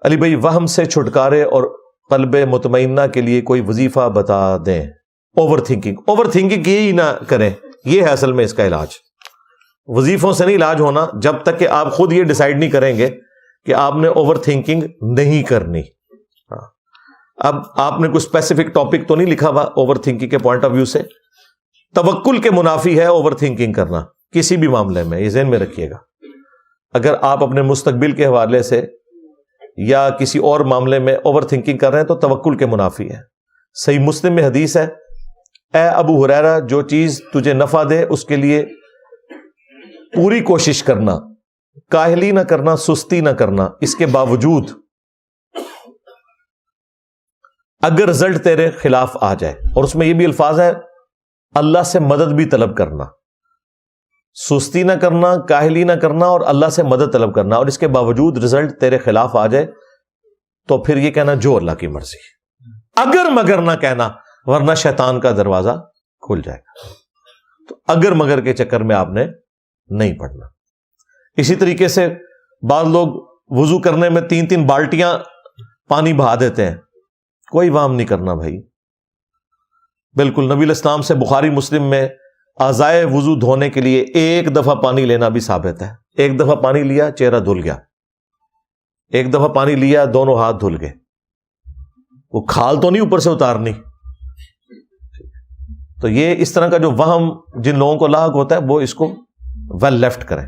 علی بھائی وہم سے چھٹکارے اور قلب مطمئنہ کے لیے کوئی وظیفہ بتا دیں. اوور تھنکنگ ہی نہ کریں، یہ ہے اصل میں اس کا علاج. وظیفوں سے نہیں علاج ہونا جب تک کہ آپ خود یہ ڈیسائیڈ نہیں کریں گے کہ آپ نے اوور تھنکنگ نہیں کرنی. اب آپ نے کوئی اسپیسیفک ٹاپک تو نہیں لکھا ہوا اوور تھنکنگ کے پوائنٹ آف ویو سے. توکل کے منافی ہے اوور تھنکنگ کرنا کسی بھی معاملے میں، یہ ذہن میں رکھیے گا. اگر آپ اپنے مستقبل کے حوالے سے یا کسی اور معاملے میں اوور تھنکنگ کر رہے ہیں تو توکل کے منافی ہے. صحیح مسلم میں حدیث ہے، اے ابو ہریرہ جو چیز تجھے نفع دے اس کے لیے پوری کوشش کرنا، کاہلی نہ کرنا، سستی نہ کرنا. اس کے باوجود اگر رزلٹ تیرے خلاف آ جائے، اور اس میں یہ بھی الفاظ ہے اللہ سے مدد بھی طلب کرنا، سستی نہ کرنا، کاہلی نہ کرنا اور اللہ سے مدد طلب کرنا، اور اس کے باوجود رزلٹ تیرے خلاف آ جائے تو پھر یہ کہنا جو اللہ کی مرضی، اگر مگر نہ کہنا ورنہ شیطان کا دروازہ کھل جائے گا. تو اگر مگر کے چکر میں آپ نے نہیں پڑھنا. اسی طریقے سے بعض لوگ وضو کرنے میں 3 بالٹیاں پانی بہا دیتے ہیں. کوئی وام نہیں کرنا بھائی، بالکل. نبی الاسلام سے بخاری مسلم میں اعضائے وضو دھونے کے لیے 1 دفعہ پانی لینا بھی ثابت ہے. 1 دفعہ پانی لیا چہرہ دھل گیا، 1 دفعہ پانی لیا دونوں ہاتھ دھل گئے. وہ کھال تو نہیں اوپر سے اتارنی. تو یہ اس طرح کا جو وہم جن لوگوں کو لاحق ہوتا ہے وہ اس کو ویل لیفٹ کریں.